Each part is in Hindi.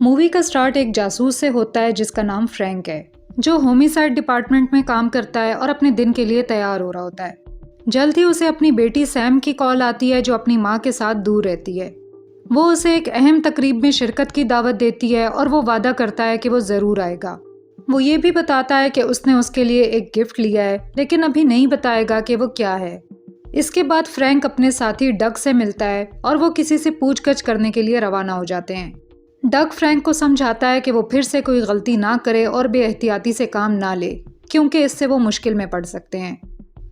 मूवी का स्टार्ट एक जासूस से होता है जिसका नाम फ्रैंक है, जो होमिसाइड डिपार्टमेंट में काम करता है और अपने दिन के लिए तैयार हो रहा होता है। जल्द ही उसे अपनी बेटी सैम की कॉल आती है, जो अपनी माँ के साथ दूर रहती है। वो उसे एक अहम तकरीब में शिरकत की दावत देती है और वो वादा करता है कि वो ज़रूर आएगा। वो ये भी बताता है कि उसने उसके लिए एक गिफ्ट लिया है, लेकिन अभी नहीं बताएगा कि वो क्या है। इसके बाद फ्रैंक अपने साथी डग से मिलता है और वो किसी से पूछगछ करने के लिए रवाना हो जाते हैं। डग फ्रैंक को समझाता है कि वो फिर से कोई गलती ना करे और बेएहतियाती से काम ना ले, क्योंकि इससे वो मुश्किल में पड़ सकते हैं।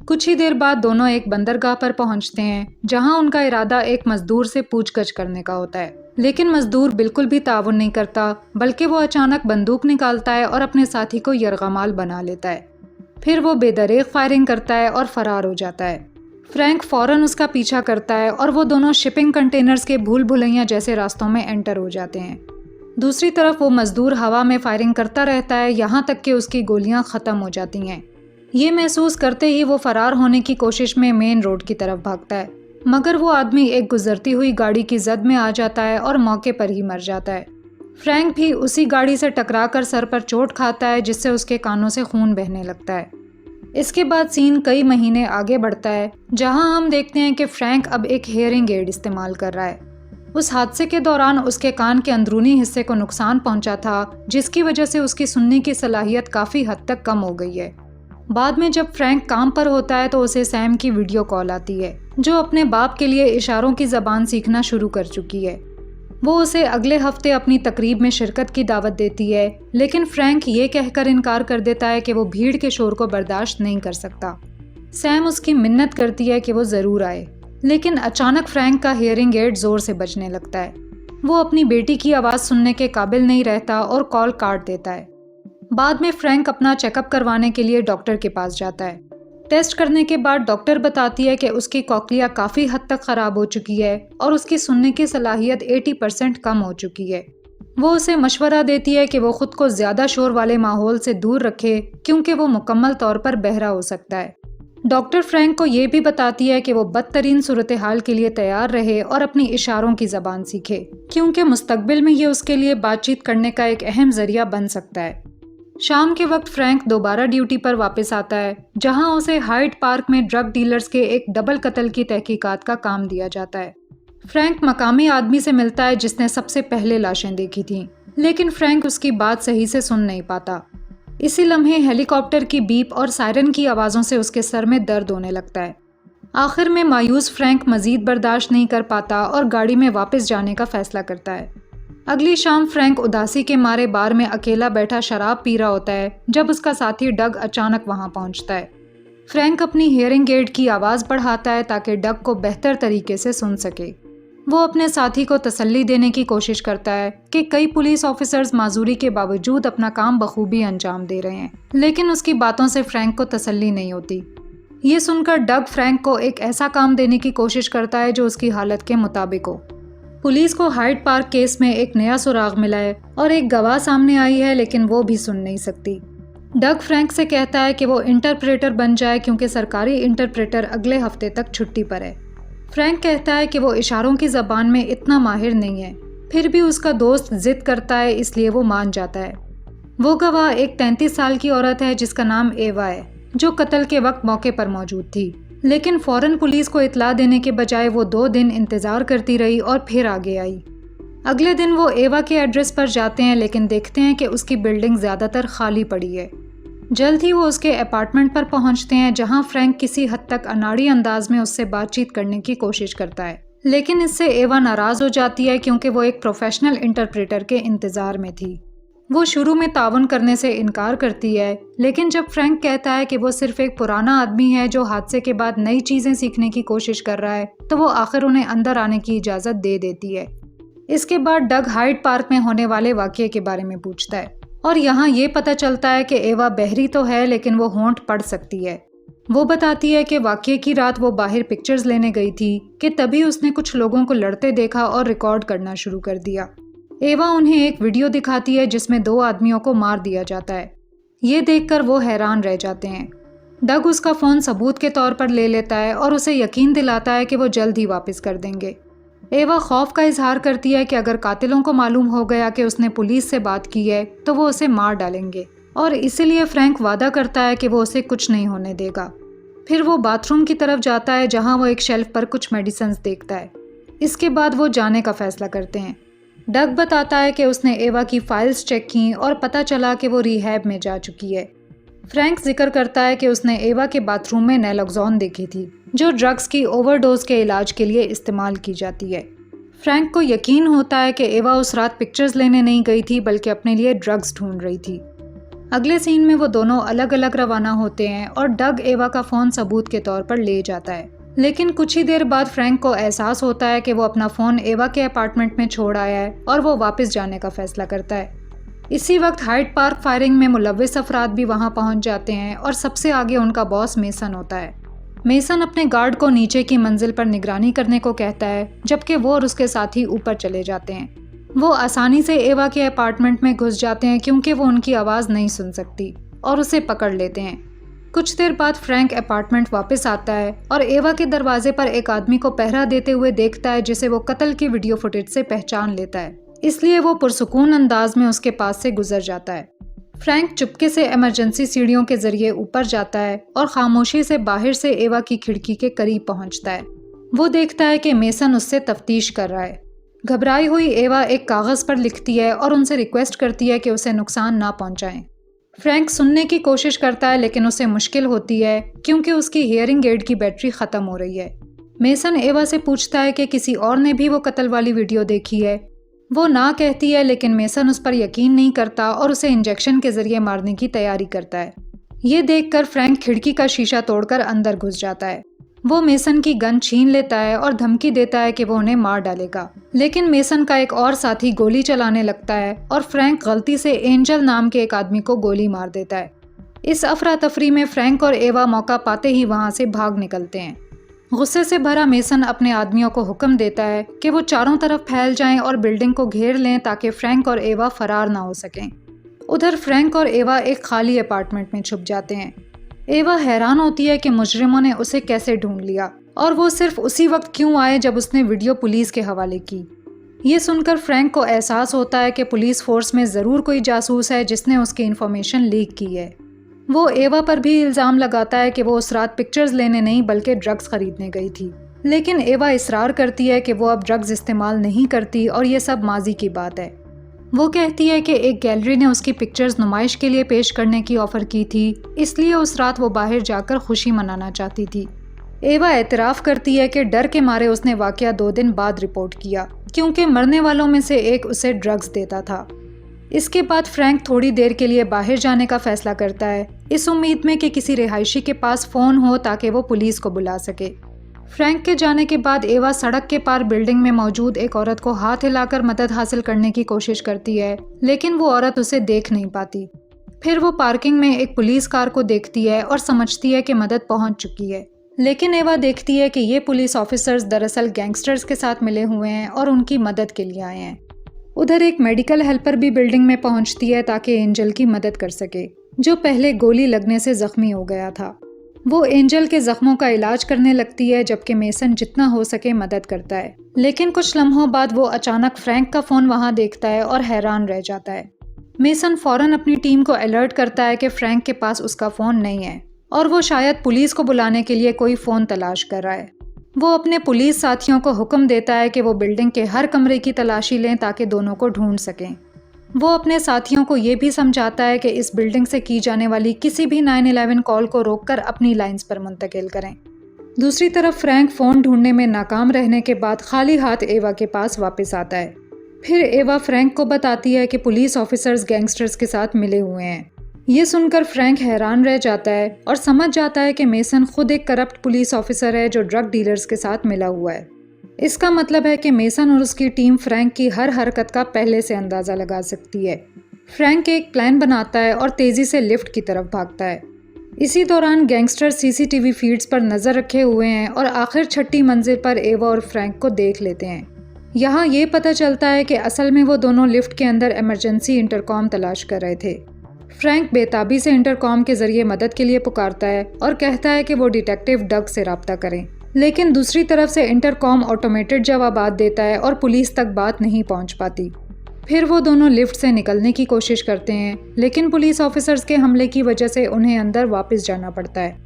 कुछ ही देर बाद दोनों एक बंदरगाह पर पहुंचते हैं, जहां उनका इरादा एक मजदूर से पूछगछ करने का होता है। लेकिन मजदूर बिल्कुल भी ताउन नहीं करता, बल्कि वो अचानक बंदूक निकालता है और अपने साथी को यरगमाल बना लेता है। फिर वो बेदरेग फायरिंग करता है और फरार हो जाता है। फ्रैंक फौरन उसका पीछा करता है और वो दोनों शिपिंग कंटेनर्स के भूल भुलैया जैसे रास्तों में एंटर हो जाते हैं। दूसरी तरफ वो मजदूर हवा में फायरिंग करता रहता है, यहाँ तक कि उसकी गोलियां ख़त्म हो जाती हैं। ये महसूस करते ही वो फरार होने की कोशिश में मेन रोड की तरफ भागता है, मगर वो आदमी एक गुजरती हुई गाड़ी की जद में आ जाता है और मौके पर ही मर जाता है। फ्रैंक भी उसी गाड़ी से टकराकर सर पर चोट खाता है, जिससे उसके कानों से खून बहने लगता है। इसके बाद सीन कई महीने आगे बढ़ता है, जहां हम देखते हैं कि फ्रैंक अब एक हेयरिंग एड इस्तेमाल कर रहा है। उस हादसे के दौरान उसके कान के अंदरूनी हिस्से को नुकसान पहुंचा था, जिसकी वजह से उसकी सुनने की सलाहियत काफ़ी हद तक कम हो गई है। बाद में जब फ्रैंक काम पर होता है तो उसे सैम की वीडियो कॉल आती है, जो अपने बाप के लिए इशारों की ज़बान सीखना शुरू कर चुकी है। वो उसे अगले हफ्ते अपनी तकरीब में शिरकत की दावत देती है, लेकिन फ्रैंक ये कहकर इनकार कर देता है कि वो भीड़ के शोर को बर्दाश्त नहीं कर सकता। सैम उसकी मिन्नत करती है कि वो ज़रूर आए, लेकिन अचानक फ्रैंक का हियरिंग एड ज़ोर से बजने लगता है। वो अपनी बेटी की आवाज़ सुनने के काबिल नहीं रहता और कॉल काट देता है। बाद में फ्रैंक अपना चेकअप करवाने के लिए डॉक्टर के पास जाता है। टेस्ट करने के बाद डॉक्टर बताती है कि उसकी कॉकलिया काफ़ी हद तक ख़राब हो चुकी है और उसकी सुनने की सलाहियत 80% कम हो चुकी है। वो उसे मशवरा देती है कि वो खुद को ज़्यादा शोर वाले माहौल से दूर रखे, क्योंकि वो मुकम्मल तौर पर बहरा हो सकता है। डॉक्टर फ्रैंक को ये भी बताती है कि वो बदतरीन सूरत हाल के लिए तैयार रहे और अपनी इशारों की ज़बान सीखे, क्योंकि मुस्तकबिल में ये उसके लिए बातचीत करने का एक अहम ज़रिया बन सकता है। शाम के वक्त फ्रैंक दोबारा ड्यूटी पर वापस आता है, जहां उसे हाइड पार्क में ड्रग डीलर्स के एक डबल कत्ल की तहकीकात का काम दिया जाता है। फ्रैंक मकामी आदमी से मिलता है जिसने सबसे पहले लाशें देखी थीं, लेकिन फ्रैंक उसकी बात सही से सुन नहीं पाता। इसी लम्हे हेलीकॉप्टर की बीप और सायरन की आवाज़ों से उसके सर में दर्द होने लगता है। आखिर में मायूस फ्रैंक मजीद बर्दाश्त नहीं कर पाता और गाड़ी में वापस जाने का फैसला करता है। अगली शाम फ्रैंक उदासी के मारे बार में अकेला बैठा शराब पी रहा होता है, जब उसका साथी डग अचानक वहां पहुंचता है। फ्रैंक अपनी हियरिंग एड की आवाज़ बढ़ाता है ताकि डग को बेहतर तरीके से सुन सके। वो अपने साथी को तसल्ली देने की कोशिश करता है कि कई पुलिस ऑफिसर्स माजूरी के बावजूद अपना काम बखूबी अंजाम दे रहे हैं, लेकिन उसकी बातों से फ्रैंक को तसल्ली नहीं होती। ये सुनकर डग फ्रैंक को एक ऐसा काम देने की कोशिश करता है जो उसकी हालत के मुताबिक हो। पुलिस को हाइड पार्क केस में एक नया सुराग मिला है और एक गवाह सामने आई है, लेकिन वो भी सुन नहीं सकती। डग फ्रैंक से कहता है कि वो इंटरप्रेटर बन जाए, क्योंकि सरकारी इंटरप्रेटर अगले हफ्ते तक छुट्टी पर है। फ्रैंक कहता है कि वो इशारों की ज़बान में इतना माहिर नहीं है, फिर भी उसका दोस्त जिद करता है, इसलिए वो मान जाता है। वो गवाह एक 33 साल की औरत है जिसका नाम एवा है, जो कत्ल के वक्त मौके पर मौजूद थी। लेकिन फौरन पुलिस को इतला देने के बजाय वो 2 दिन इंतज़ार करती रही और फिर आगे आई। अगले दिन वो एवा के एड्रेस पर जाते हैं, लेकिन देखते हैं कि उसकी बिल्डिंग ज़्यादातर खाली पड़ी है। जल्द ही वो उसके अपार्टमेंट पर पहुंचते हैं, जहां फ्रैंक किसी हद तक अनाड़ी अंदाज में उससे बातचीत करने की कोशिश करता है, लेकिन इससे एवा नाराज़ हो जाती है, क्योंकि वो एक प्रोफेशनल इंटरप्रेटर के इंतज़ार में थी। वो शुरू में तावन करने से इनकार करती है, लेकिन जब फ्रैंक कहता है कि वो सिर्फ एक पुराना आदमी है जो हादसे के बाद नई चीज़ें सीखने की कोशिश कर रहा है, तो वो आखिर उन्हें अंदर आने की इजाज़त दे देती है। इसके बाद डग हाइड पार्क में होने वाले वाक़ये के बारे में पूछता है, और यहाँ ये पता चलता है कि एवा बहरी तो है, लेकिन वो होंठ पढ़ सकती है। वो बताती है कि वाक़ये की रात वो बाहर पिक्चर्स लेने गई थी कि तभी उसने कुछ लोगों को लड़ते देखा और रिकॉर्ड करना शुरू कर दिया। एवा उन्हें एक वीडियो दिखाती है जिसमें 2 आदमियों को मार दिया जाता है। ये देखकर वो हैरान रह जाते हैं। डग उसका फ़ोन सबूत के तौर पर ले लेता है और उसे यकीन दिलाता है कि वो जल्द ही वापस कर देंगे। एवा खौफ का इजहार करती है कि अगर कातिलों को मालूम हो गया कि उसने पुलिस से बात की है तो वो उसे मार डालेंगे, और इसीलिए फ्रैंक वादा करता है कि वो उसे कुछ नहीं होने देगा। फिर वो बाथरूम की तरफ जाता है जहाँ वो एक शेल्फ पर कुछ मेडिसिन देखता है। इसके बाद वो जाने का फैसला करते हैं। डग बताता है कि उसने एवा की फाइल्स चेक की और पता चला कि वो रिहैब में जा चुकी है। फ्रैंक जिक्र करता है कि उसने एवा के बाथरूम में नैलोक्सोन देखी थी, जो ड्रग्स की ओवरडोज के इलाज के लिए इस्तेमाल की जाती है। फ्रैंक को यकीन होता है कि एवा उस रात पिक्चर्स लेने नहीं गई थी बल्कि अपने लिए ड्रग्स ढूंढ रही थी। अगले सीन में वो दोनों अलग अलग रवाना होते हैं और डग एवा का फ़ोन सबूत के तौर पर ले जाता है। लेकिन कुछ ही देर बाद फ्रैंक को एहसास होता है कि वो अपना फ़ोन एवा के अपार्टमेंट में छोड़ आया है और वो वापस जाने का फैसला करता है। इसी वक्त हाइड पार्क फायरिंग में मुलव्विस अफराद भी वहां पहुंच जाते हैं और सबसे आगे उनका बॉस मेसन होता है। मेसन अपने गार्ड को नीचे की मंजिल पर निगरानी करने को कहता है, जबकि वो और उसके साथी ऊपर चले जाते हैं। वो आसानी से एवा के अपार्टमेंट में घुस जाते हैं क्योंकि वो उनकी आवाज़ नहीं सुन सकती, और उसे पकड़ लेते हैं। कुछ देर बाद फ्रैंक अपार्टमेंट वापस आता है और एवा के दरवाजे पर एक आदमी को पहरा देते हुए देखता है जिसे वो कत्ल की वीडियो फुटेज से पहचान लेता है, इसलिए वो पुरसुकून अंदाज में उसके पास से गुजर जाता है। फ्रैंक चुपके से इमरजेंसी सीढ़ियों के जरिए ऊपर जाता है और खामोशी से बाहर से एवा की खिड़की के करीब पहुंचता है। वो देखता है कि मेसन उससे तफ्तीश कर रहा है। घबराई हुई एवा एक कागज़ पर लिखती है और उनसे रिक्वेस्ट करती है कि उसे नुकसान ना पहुंचाएं। फ्रैंक सुनने की कोशिश करता है लेकिन उसे मुश्किल होती है क्योंकि उसकी हियरिंग एड की बैटरी ख़त्म हो रही है। मेसन एवा से पूछता है कि किसी और ने भी वो कत्ल वाली वीडियो देखी है। वो ना कहती है लेकिन मेसन उस पर यकीन नहीं करता और उसे इंजेक्शन के जरिए मारने की तैयारी करता है। ये देखकर फ्रैंक खिड़की का शीशा तोड़कर अंदर घुस जाता है। वो मेसन की गन छीन लेता है और धमकी देता है कि वो उन्हें मार डालेगा, लेकिन मेसन का एक और साथी गोली चलाने लगता है और फ्रैंक गलती से एंजल नाम के एक आदमी को गोली मार देता है। इस अफरा तफरी में फ्रैंक और एवा मौका पाते ही वहां से भाग निकलते हैं। गुस्से से भरा मेसन अपने आदमियों को हुक्म देता है कि वो चारों तरफ फैल जाएं और बिल्डिंग को घेर लें ताकि फ्रैंक और एवा फरार ना हो सकें। उधर फ्रैंक और एवा एक खाली अपार्टमेंट में छुप जाते हैं। एवा हैरान होती है कि मुजरिमों ने उसे कैसे ढूंढ लिया और वो सिर्फ उसी वक्त क्यों आए जब उसने वीडियो पुलिस के हवाले की। ये सुनकर फ्रैंक को एहसास होता है कि पुलिस फोर्स में ज़रूर कोई जासूस है जिसने उसकी इन्फॉर्मेशन लीक की है। वो एवा पर भी इल्ज़ाम लगाता है कि वो उस रात पिक्चर्स लेने नहीं बल्कि ड्रग्स खरीदने गई थी, लेकिन एवा इसरार करती है कि वो अब ड्रग्स इस्तेमाल नहीं करती और ये सब माजी की बात है। वो कहती है कि एक गैलरी ने उसकी पिक्चर्स नुमाइश के लिए पेश करने की ऑफ़र की थी, इसलिए उस रात वो बाहर जाकर खुशी मनाना चाहती थी। एवा एतराफ़ करती है कि डर के मारे उसने वाक़या 2 दिन बाद रिपोर्ट किया क्योंकि मरने वालों में से एक उसे ड्रग्स देता था। इसके बाद फ्रैंक थोड़ी देर के लिए बाहर जाने का फैसला करता है, इस उम्मीद में कि किसी रिहायशी के पास फ़ोन हो ताकि वो पुलिस को बुला सके। फ्रैंक के जाने के बाद एवा सड़क के पार बिल्डिंग में मौजूद एक औरत को हाथ हिलाकर मदद हासिल करने की कोशिश करती है, लेकिन वो औरत उसे देख नहीं पाती। फिर वो पार्किंग में एक पुलिस कार को देखती है और समझती है कि मदद पहुंच चुकी है, लेकिन एवा देखती है कि ये पुलिस ऑफिसर्स दरअसल गैंगस्टर्स के साथ मिले हुए हैं और उनकी मदद के लिए आए हैं। उधर एक मेडिकल हेल्पर भी बिल्डिंग में पहुंचती है ताकि एंजल की मदद कर सके, जो पहले गोली लगने से जख्मी हो गया था। वो एंजल के जख्मों का इलाज करने लगती है जबकि मेसन जितना हो सके मदद करता है, लेकिन कुछ लम्हों बाद वो अचानक फ्रैंक का फ़ोन वहां देखता है और हैरान रह जाता है। मेसन फ़ौरन अपनी टीम को अलर्ट करता है कि फ्रैंक के पास उसका फ़ोन नहीं है और वो शायद पुलिस को बुलाने के लिए कोई फ़ोन तलाश कर रहा है। वो अपने पुलिस साथियों को हुक्म देता है कि वो बिल्डिंग के हर कमरे की तलाशी लें ताकि दोनों को ढूंढ सकें। वो अपने साथियों को ये भी समझाता है कि इस बिल्डिंग से की जाने वाली किसी भी 911 कॉल को रोककर अपनी लाइंस पर मुंतकिल करें। दूसरी तरफ फ्रैंक फ़ोन ढूंढने में नाकाम रहने के बाद खाली हाथ एवा के पास वापस आता है। फिर एवा फ्रैंक को बताती है कि पुलिस ऑफिसर्स गैंगस्टर्स के साथ मिले हुए हैं। ये सुनकर फ्रैंक हैरान रह जाता है और समझ जाता है कि मेसन खुद एक करप्ट पुलिस ऑफिसर है जो ड्रग डीलर्स के साथ मिला हुआ है। इसका मतलब है कि मेसन और उसकी टीम फ्रैंक की हर हरकत का पहले से अंदाज़ा लगा सकती है। फ्रैंक एक प्लान बनाता है और तेज़ी से लिफ्ट की तरफ भागता है। इसी दौरान गैंगस्टर सीसीटीवी फीड्स पर नज़र रखे हुए हैं और आखिर 6ठी मंजिल पर एवा और फ्रैंक को देख लेते हैं। यहाँ ये पता चलता है कि असल में वो दोनों लिफ्ट के अंदर इमरजेंसी इंटरकॉम तलाश कर रहे थे। फ्रैंक बेताबी से इंटरकॉम के जरिए मदद के लिए पुकारता है और कहता है कि वो डिटेक्टिव डग से रब्ता करें। लेकिन दूसरी तरफ से इंटरकॉम ऑटोमेटेड जवाबात देता है और पुलिस तक बात नहीं पहुंच पाती। फिर वो दोनों लिफ्ट से निकलने की कोशिश करते हैं, लेकिन पुलिस ऑफिसर्स के हमले की वजह से उन्हें अंदर वापस जाना पड़ता है।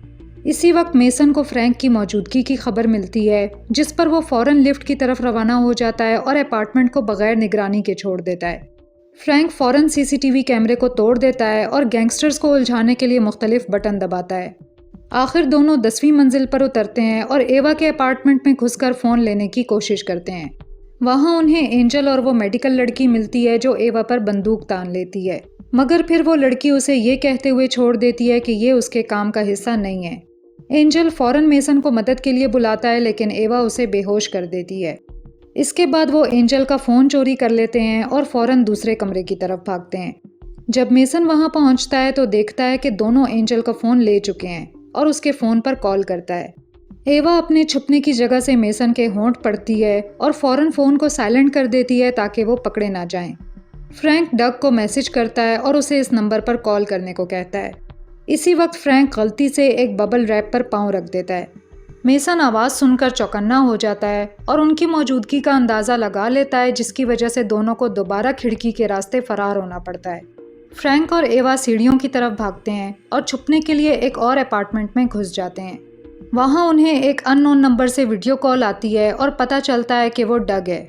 इसी वक्त मेसन को फ्रैंक की मौजूदगी की खबर मिलती है, जिस पर वो फौरन लिफ्ट की तरफ रवाना हो जाता है और अपार्टमेंट को बगैर निगरानी के छोड़ देता है। फ्रैंक फौरन सीसीटीवी कैमरे को तोड़ देता है और गैंगस्टर्स को उलझाने के लिए मुख्तलिफ बटन दबाता है। आखिर दोनों 10वीं मंजिल पर उतरते हैं और एवा के अपार्टमेंट में घुसकर फ़ोन लेने की कोशिश करते हैं। वहाँ उन्हें एंजल और वो मेडिकल लड़की मिलती है जो एवा पर बंदूक तान लेती है, मगर फिर वो लड़की उसे ये कहते हुए छोड़ देती है कि ये उसके काम का हिस्सा नहीं है। एंजल फौरन मेसन को मदद के लिए बुलाता है, लेकिन एवा उसे बेहोश कर देती है। इसके बाद वो एंजल का फ़ोन चोरी कर लेते हैं और फौरन दूसरे कमरे की तरफ भागते हैं। जब मेसन वहाँ पहुँचता है तो देखता है कि दोनों एंजल का फ़ोन ले चुके हैं और उसके फ़ोन पर कॉल करता है। एवा अपने छुपने की जगह से मेसन के होंठ पड़ती है और फौरन फ़ोन को साइलेंट कर देती है ताकि वो पकड़े ना जाएं। फ्रैंक डग को मैसेज करता है और उसे इस नंबर पर कॉल करने को कहता है। इसी वक्त फ्रैंक गलती से एक बबल रैप पर पाँव रख देता है। मेसन आवाज़ सुनकर चौकन्ना हो जाता है और उनकी मौजूदगी का अंदाज़ा लगा लेता है, जिसकी वजह से दोनों को दोबारा खिड़की के रास्ते फरार होना पड़ता है। फ्रैंक और एवा सीढ़ियों की तरफ भागते हैं और छुपने के लिए एक और अपार्टमेंट में घुस जाते हैं। वहाँ उन्हें एक अननोन नंबर से वीडियो कॉल आती है और पता चलता है कि वो डग है।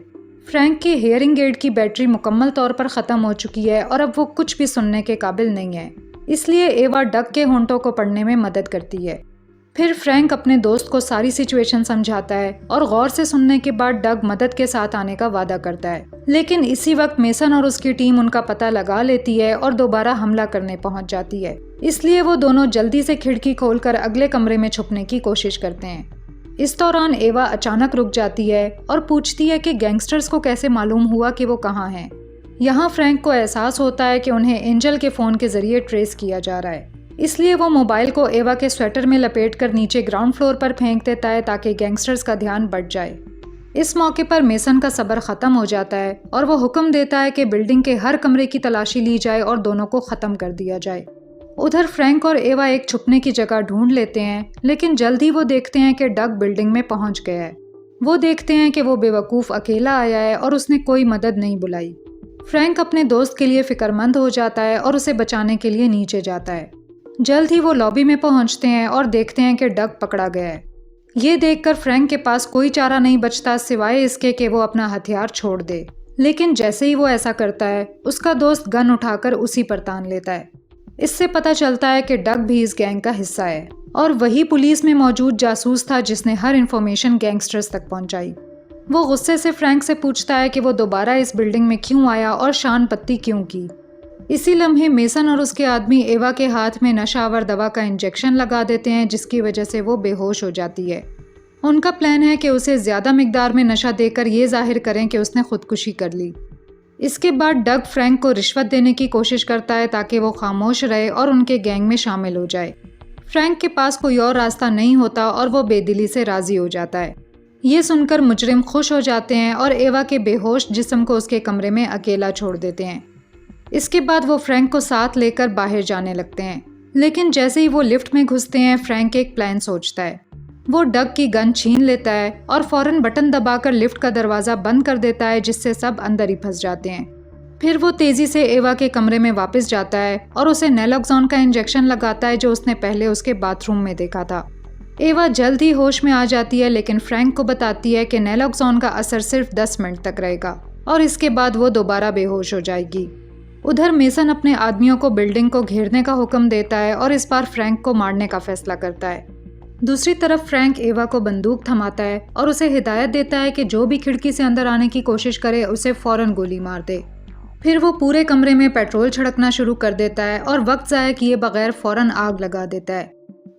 फ्रैंक की हेयरिंग एड की बैटरी मुकम्मल तौर पर ख़त्म हो चुकी है और अब वो कुछ भी सुनने के काबिल नहीं है, इसलिए एवा डग के होंठों को पढ़ने में मदद करती है। फिर फ्रैंक अपने दोस्त को सारी सिचुएशन समझाता है और गौर से सुनने के बाद डग मदद के साथ आने का वादा करता है। लेकिन इसी वक्त मेसन और उसकी टीम उनका पता लगा लेती है और दोबारा हमला करने पहुंच जाती है, इसलिए वो दोनों जल्दी से खिड़की खोलकर अगले कमरे में छुपने की कोशिश करते हैं। इस दौरान एवा अचानक रुक जाती है और पूछती है कि गैंगस्टर्स को कैसे मालूम हुआ कि वो कहाँ हैं। यहाँ फ्रैंक को एहसास होता है कि उन्हें एंजल के फ़ोन के ज़रिए ट्रेस किया जा रहा है, इसलिए वो मोबाइल को एवा के स्वेटर में लपेटकर नीचे ग्राउंड फ्लोर पर फेंक देता है ताकि गैंगस्टर्स का ध्यान बढ़ जाए। इस मौके पर मेसन का सब्र ख़त्म हो जाता है और वो हुक्म देता है कि बिल्डिंग के हर कमरे की तलाशी ली जाए और दोनों को ख़त्म कर दिया जाए। उधर फ्रैंक और एवा एक छुपने की जगह ढूंढ लेते हैं, लेकिन जल्द ही वो देखते हैं कि डग बिल्डिंग में पहुंच गया है। वो देखते हैं कि वो बेवकूफ़ अकेला आया है और उसने कोई मदद नहीं बुलाई। फ्रैंक अपने दोस्त के लिए फ़िक्रमंद हो जाता है और उसे बचाने के लिए नीचे जाता है। जल्द ही वो लॉबी में पहुंचते हैं और देखते हैं कि डग पकड़ा गया है। ये देखकर फ्रैंक के पास कोई चारा नहीं बचता सिवाय इसके कि वो अपना हथियार छोड़ दे, लेकिन जैसे ही वो ऐसा करता है उसका दोस्त गन उठाकर उसी पर तान लेता है। इससे पता चलता है कि डग भी इस गैंग का हिस्सा है और वही पुलिस में मौजूद जासूस था जिसने हर इन्फॉर्मेशन गैंगस्टर्स तक पहुंचाई। वो गुस्से से फ्रैंक से पूछता है कि वो दोबारा इस बिल्डिंग में क्यों आया और शान पत्ती क्यों की। इसी लम्हे मेसन और उसके आदमी एवा के हाथ में नशावर दवा का इंजेक्शन लगा देते हैं, जिसकी वजह से वो बेहोश हो जाती है। उनका प्लान है कि उसे ज़्यादा मिकदार में नशा देकर ये जाहिर करें कि उसने खुदकुशी कर ली। इसके बाद डग फ्रैंक को रिश्वत देने की कोशिश करता है ताकि वो खामोश रहे और उनके गैंग में शामिल हो जाए। फ्रैंक के पास कोई और रास्ता नहीं होता और वो बेदिली से राज़ी हो जाता है। ये सुनकर मुजरिम खुश हो जाते हैं और एवा के बेहोश जिस्म को उसके कमरे में अकेला छोड़ देते हैं। इसके बाद वो फ्रैंक को साथ लेकर बाहर जाने लगते हैं, लेकिन जैसे ही वो लिफ्ट में घुसते हैं फ्रैंक एक प्लान सोचता है। वो डग की गन छीन लेता है और फौरन बटन दबाकर लिफ्ट का दरवाज़ा बंद कर देता है, जिससे सब अंदर ही फंस जाते हैं। फिर वो तेज़ी से एवा के कमरे में वापस जाता है और उसे नैलोक्सोन का इंजेक्शन लगाता है जो उसने पहले उसके बाथरूम में देखा था। एवा जल्द ही होश में आ जाती है, लेकिन फ्रैंक को बताती है कि नैलोक्सोन का असर सिर्फ 10 मिनट तक रहेगा और इसके बाद वो दोबारा बेहोश हो जाएगी। उधर मेसन अपने आदमियों को बिल्डिंग को घेरने का हुक्म देता है और इस बार फ्रैंक को मारने का फैसला करता है। दूसरी तरफ फ्रैंक एवा को बंदूक थमाता है और उसे हिदायत देता है कि जो भी खिड़की से अंदर आने की कोशिश करे उसे फौरन गोली मार दे। फिर वो पूरे कमरे में पेट्रोल छिड़कना शुरू कर देता है और वक्त ज़ाया किए बगैर फौरन आग लगा देता है।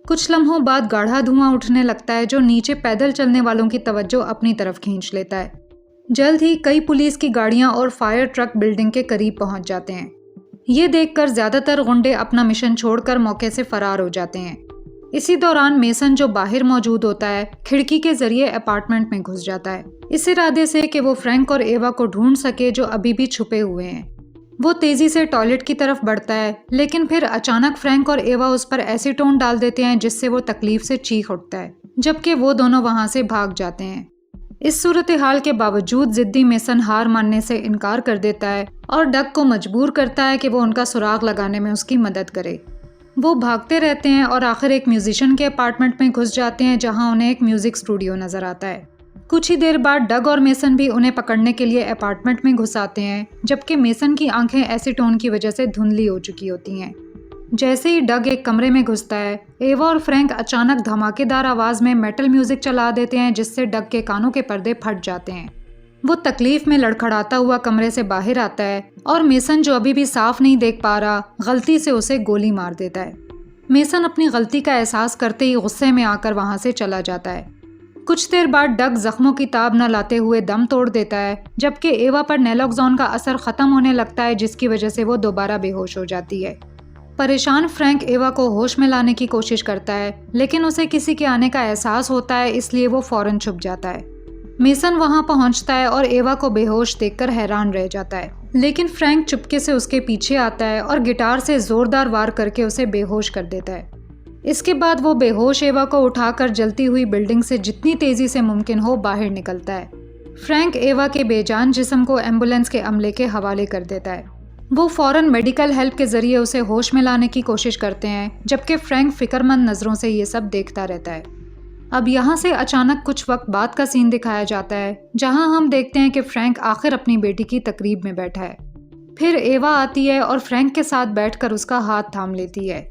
कुछ लम्हों बाद गाढ़ा धुआं उठने लगता है जो नीचे पैदल चलने वालों की तवज्जो अपनी तरफ खींच लेता है। जल्द ही कई पुलिस की गाड़ियां और फायर ट्रक बिल्डिंग के करीब पहुंच जाते हैं। ये देखकर ज़्यादातर गुंडे अपना मिशन छोड़कर मौके से फरार हो जाते हैं। इसी दौरान मेसन जो बाहर मौजूद होता है खिड़की के जरिए अपार्टमेंट में घुस जाता है, इस इरादे से कि वो फ्रैंक और एवा को ढूंढ सके जो अभी भी छुपे हुए हैं। वो तेज़ी से टॉयलेट की तरफ बढ़ता है, लेकिन फिर अचानक फ्रैंक और एवा उस पर एसीटोन डाल देते हैं जिससे वो तकलीफ से चीख उठता है। जबकि वो दोनों वहाँ से भाग जाते हैं। इस सूरत हाल के बावजूद जिद्दी मेसन हार मानने से इनकार कर देता है और डग को मजबूर करता है कि वो उनका सुराग लगाने में उसकी मदद करे। वो भागते रहते हैं और आखिर एक म्यूजिशियन के अपार्टमेंट में घुस जाते हैं जहाँ उन्हें एक म्यूजिक स्टूडियो नजर आता है। कुछ ही देर बाद डग और मेसन भी उन्हें पकड़ने के लिए अपार्टमेंट में घुस आते हैं, जबकि मेसन की आंखें एसीटोन की वजह से धुंधली हो चुकी होती हैं। जैसे ही डग एक कमरे में घुसता है, एवा और फ्रैंक अचानक धमाकेदार आवाज़ में मेटल म्यूजिक चला देते हैं, जिससे डग के कानों के पर्दे फट जाते हैं। वो तकलीफ में लड़खड़ाता हुआ कमरे से बाहर आता है और मेसन, जो अभी भी साफ नहीं देख पा रहा, गलती से उसे गोली मार देता है। मेसन अपनी गलती का एहसास करते ही गुस्से में आकर वहाँ से चला जाता है। कुछ देर बाद डग जख्मों की ताब न लाते हुए दम तोड़ देता है, जबकि एवा पर नैलोक्सोन का असर ख़त्म होने लगता है, जिसकी वजह से वो दोबारा बेहोश हो जाती है। परेशान फ्रैंक एवा को होश में लाने की कोशिश करता है, लेकिन उसे किसी के आने का एहसास होता है, इसलिए वो फौरन छुप जाता है। मेसन वहां पहुंचता है और एवा को बेहोश देखकर हैरान रह जाता है, लेकिन फ्रैंक चुपके से उसके पीछे आता है और गिटार से जोरदार वार करके उसे बेहोश कर देता है। इसके बाद वो बेहोश एवा को उठाकर जलती हुई बिल्डिंग से जितनी तेजी से मुमकिन हो बाहर निकलता है। फ्रैंक एवा के बेजान जिस्म को एम्बुलेंस के अमले के हवाले कर देता है। वो फौरन मेडिकल हेल्प के जरिए उसे होश में लाने की कोशिश करते हैं, जबकि फ्रैंक फिक्रमंद नज़रों से ये सब देखता रहता है। अब यहाँ से अचानक कुछ वक्त बाद का सीन दिखाया जाता है, जहाँ हम देखते हैं कि फ्रैंक आखिर अपनी बेटी की तकरीब में बैठा है। फिर एवा आती है और फ्रैंक के साथ बैठकर उसका हाथ थाम लेती है।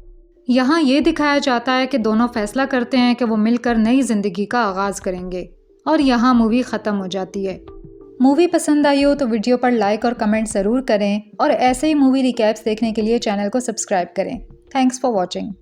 यहाँ ये दिखाया जाता है कि दोनों फैसला करते हैं कि वो मिलकर नई जिंदगी का आगाज़ करेंगे, और यहाँ मूवी ख़त्म हो जाती है। मूवी पसंद आई हो तो वीडियो पर लाइक और कमेंट ज़रूर करें, और ऐसे ही मूवी रिकैप्स देखने के लिए चैनल को सब्सक्राइब करें। Thanks for watching.